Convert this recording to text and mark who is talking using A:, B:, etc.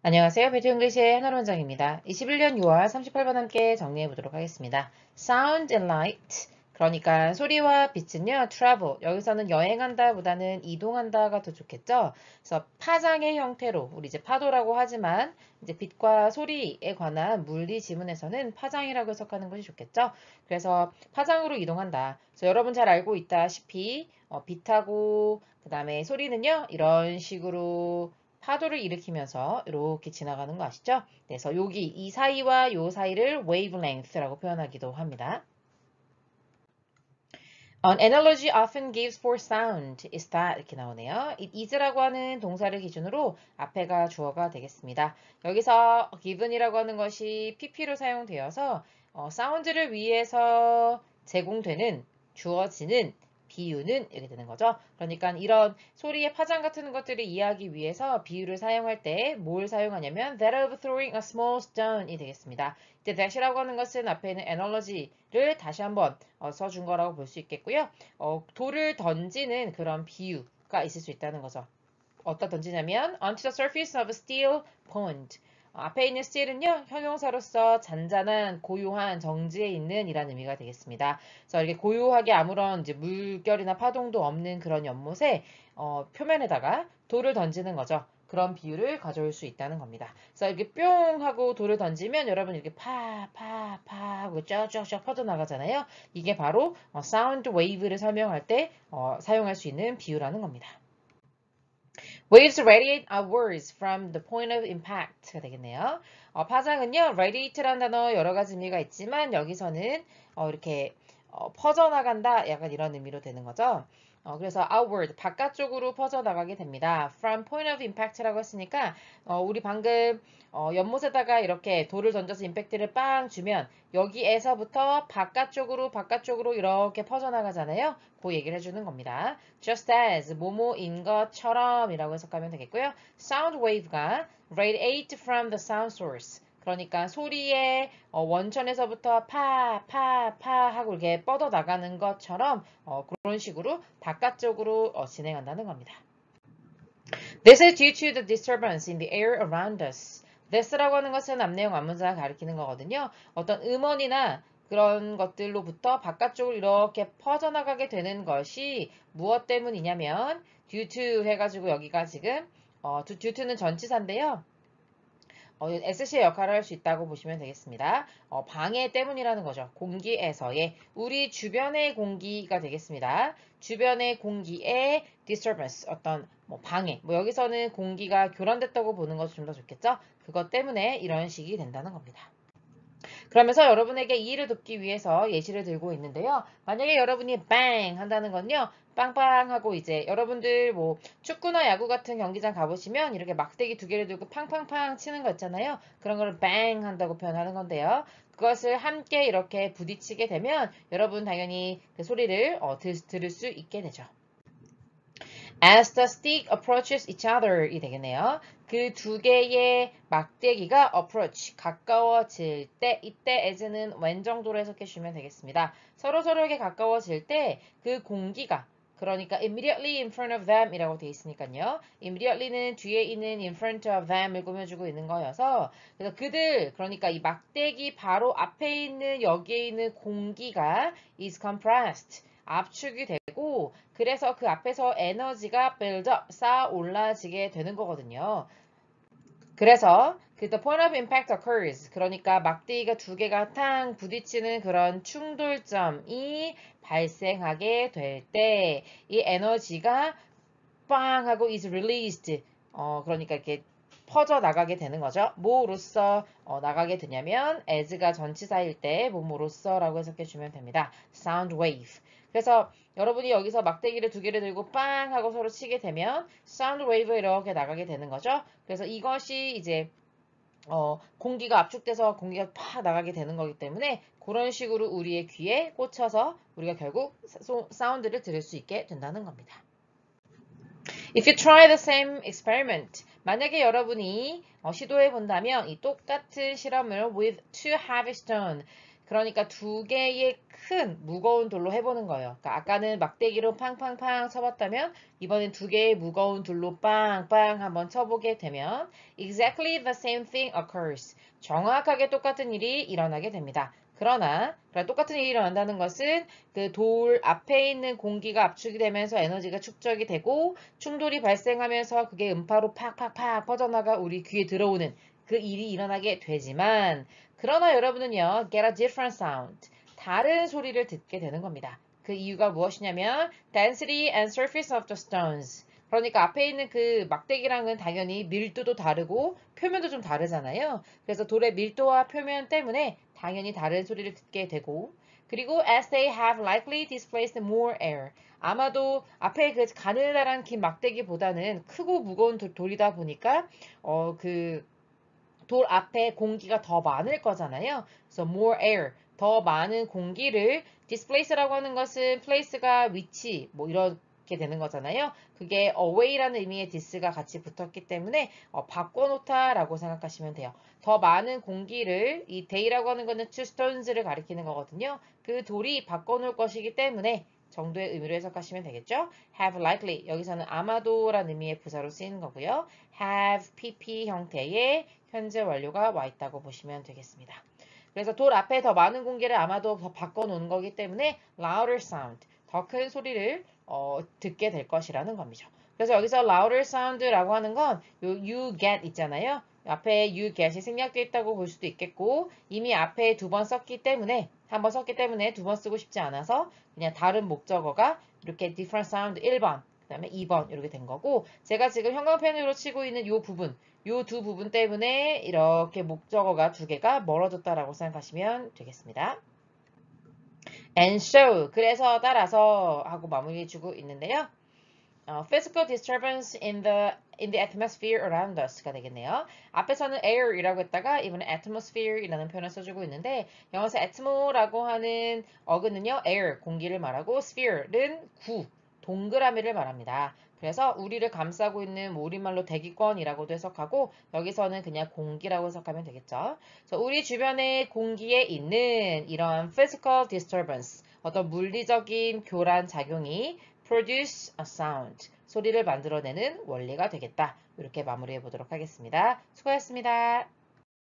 A: 안녕하세요. 배트 잉글리시의 한나원장입니다 21년 6월 38번 함께 정리해 보도록 하겠습니다. Sound and light. 그러니까 소리와 빛은요, travel. 여기서는 여행한다 보다는 이동한다가 더 좋겠죠? 그래서 파장의 형태로, 우리 이제 파도라고 하지만, 이제 빛과 소리에 관한 물리 지문에서는 파장이라고 해석하는 것이 좋겠죠? 그래서 파장으로 이동한다. 그래서 여러분 잘 알고 있다시피, 빛하고, 그 다음에 소리는요, 이런 식으로 파도를 일으키면서 이렇게 지나가는 거 아시죠? 그래서 여기 이 사이와 요 사이를 wavelength라고 표현하기도 합니다. An analogy often gives for sound is that 이렇게 나오네요. It is라고 하는 동사를 기준으로 앞에가 주어가 되겠습니다. 여기서 given이라고 하는 것이 pp로 사용되어서 사운드를 위해서 제공되는 주어지는 비유는 이렇게 되는 거죠. 그러니까 이런 소리의 파장 같은 것들을 이해하기 위해서 비유를 사용할 때 뭘 사용하냐면 that of throwing a small stone이 되겠습니다. 이제 that이라고 하는 것은 앞에 있는 analogy를 다시 한번 써준 거라고 볼 수 있겠고요. 돌을 던지는 그런 비유가 있을 수 있다는 거죠. 어디다 던지냐면 onto the surface of a steel pond. 앞에 있는 steel은요, 형용사로서 잔잔한, 고요한, 정지에 있는 이라는 의미가 되겠습니다. 그래서 이렇게 고요하게 아무런 이제 물결이나 파동도 없는 그런 연못에 표면에다가 돌을 던지는 거죠. 그런 비유를 가져올 수 있다는 겁니다. 그래서 이렇게 뿅 하고 돌을 던지면 여러분 이렇게 파 하고 쫙쫙쫙 퍼져나가잖아요. 이게 바로 사운드 웨이브를 설명할 때 사용할 수 있는 비유라는 겁니다. Waves radiate outwards from the point of impact가 되겠네요. 파장은요, radiate라는 단어 여러 가지 의미가 있지만 여기서는 이렇게 퍼져나간다 약간 이런 의미로 되는 거죠. 그래서 outward, 바깥쪽으로 퍼져나가게 됩니다. From point of impact라고 했으니까 우리 방금 연못에다가 이렇게 돌을 던져서 임팩트를 빵 주면 여기에서부터 바깥쪽으로 이렇게 퍼져나가잖아요. 그 얘기를 해주는 겁니다. Just as, 뭐뭐인 것처럼 이라고 해석하면 되겠고요. Sound wave가 radiate from the sound source. 그러니까 소리의 원천에서부터 파 하고 이렇게 뻗어나가는 것처럼 그런 식으로 바깥쪽으로 진행한다는 겁니다. This is due to the disturbance in the air around us. This라고 하는 것은 앞내용 앞문장을 가리키는 거거든요. 어떤 음원이나 그런 것들로부터 바깥쪽으로 이렇게 퍼져나가게 되는 것이 무엇 때문이냐면 due to 해가지고 여기가 지금 due to는 전치사인데요. SC의 역할을 할 수 있다고 보시면 되겠습니다. 방해 때문이라는 거죠. 공기에서의 우리 주변의 공기가 되겠습니다. 주변의 공기의 disturbance, 어떤 방해. 여기서는 공기가 교란됐다고 보는 것이 좀 더 좋겠죠? 그것 때문에 이런 식이 된다는 겁니다. 그러면서 여러분에게 이해를 돕기 위해서 예시를 들고 있는데요. 만약에 여러분이 bang 한다는 건요. 빵빵 하고 이제 여러분들 뭐 축구나 야구 같은 경기장 가보시면 이렇게 막대기 두 개를 들고 팡팡팡 치는 거 있잖아요. 그런 거를 bang 한다고 표현하는 건데요. 그것을 함께 이렇게 부딪히게 되면 여러분 당연히 그 소리를 들을 수 있게 되죠. As the stick approaches each other이 되겠네요. 그 두 개의 막대기가 approach, 가까워질 때, 이때 as는 when 정도로 해석해 주시면 되겠습니다. 서로에게 가까워질 때 그 공기가, 그러니까 immediately in front of them 이라고 되어 있으니까요. immediately는 뒤에 있는 in front of them을 꾸며주고 있는 거여서 그래서 그들, 그러니까 이 막대기 바로 앞에 있는 여기에 있는 공기가 is compressed. 압축이 되고 그래서 그 앞에서 에너지가 build up, 쌓아 올라지게 되는 거거든요. 그래서 the point of impact occurs. 그러니까 막대기가 두 개가 탕 부딪히는 그런 충돌점이 발생하게 될 때 이 에너지가 빵 하고 is released. 그러니까 이렇게 퍼져 나가게 되는 거죠. 뭐로써 나가게 되냐면 as가 전치사일 때 뭐로써라고 해석해 주면 됩니다. sound wave. 그래서 여러분이 여기서 막대기를 두 개를 들고 빵 하고 서로 치게 되면 사운드 웨이브 이렇게 나가게 되는 거죠. 그래서 이것이 이제 공기가 압축돼서 공기가 팍 나가게 되는 거기 때문에 그런 식으로 우리의 귀에 꽂혀서 우리가 결국 사운드를 들을 수 있게 된다는 겁니다. If you try the same experiment, 만약에 여러분이 시도해 본다면 이 똑같은 실험을 with two heavy stone, 그러니까 두 개의 큰 무거운 돌로 해보는 거예요. 그러니까 아까는 막대기로 팡팡팡 쳐봤다면 이번엔 두 개의 무거운 돌로 빵빵 한번 쳐보게 되면 exactly the same thing occurs. 정확하게 똑같은 일이 일어나게 됩니다. 그러나 똑같은 일이 일어난다는 것은 그 돌 앞에 있는 공기가 압축이 되면서 에너지가 축적이 되고 충돌이 발생하면서 그게 음파로 팍팍팍 퍼져나가 우리 귀에 들어오는 그 일이 일어나게 되지만 그러나 여러분은요, get a different sound. 다른 소리를 듣게 되는 겁니다. 그 이유가 무엇이냐면 density and surface of the stones. 그러니까 앞에 있는 그 막대기랑은 당연히 밀도도 다르고 표면도 좀 다르잖아요. 그래서 돌의 밀도와 표면 때문에 당연히 다른 소리를 듣게 되고 그리고 as they have likely displaced more air. 아마도 앞에 그 가느다란 긴 막대기보다는 크고 무거운 돌이다 보니까 돌 앞에 공기가 더 많을 거잖아요. 그래서 more air, 더 많은 공기를 displace라고 하는 것은 place가 위치, 뭐 이렇게 되는 거잖아요. 그게 away라는 의미의 this가 같이 붙었기 때문에 바꿔놓다라고 생각하시면 돼요. 더 많은 공기를 이 day라고 하는 거는 two stones를 가리키는 거거든요. 그 돌이 바꿔놓을 것이기 때문에 정도의 의미로 해석하시면 되겠죠. have likely 여기서는 아마도라는 의미의 부사로 쓰이는 거고요. have pp 형태의 현재 완료가 와 있다고 보시면 되겠습니다. 그래서 돌 앞에 더 많은 공기를 아마도 더 바꿔놓은 거기 때문에 louder sound, 더 큰 소리를 듣게 될 것이라는 겁니다. 그래서 여기서 louder sound라고 하는 건 you get 있잖아요. 앞에 you get이 생략되어 있다고 볼 수도 있겠고 이미 앞에 두 번 썼기 때문에 한 번 썼기 때문에 두 번 쓰고 싶지 않아서 그냥 다른 목적어가 이렇게 different sound 1번 그 다음에 2번 이렇게 된 거고 제가 지금 형광펜으로 치고 있는 이 부분 이 두 부분 때문에 이렇게 목적어가 두 개가 멀어졌다라고 생각하시면 되겠습니다. And so, 그래서 따라서 하고 마무리해주고 있는데요. physical disturbance in the atmosphere around us가 되겠네요. 앞에서는 air이라고 했다가 이번에 atmosphere이라는 표현을 써주고 있는데 영어에서 atmo라고 하는 어근은요 air 공기를 말하고 sphere는 구 동그라미를 말합니다. 그래서 우리를 감싸고 있는 우리말로 대기권이라고도 해석하고 여기서는 그냥 공기라고 해석하면 되겠죠. 그래서 우리 주변의 공기에 있는 이런 physical disturbance 어떤 물리적인 교란 작용이 produce a sound 소리를 만들어내는 원리가 되겠다. 이렇게 마무리해 보도록 하겠습니다. 수고하셨습니다.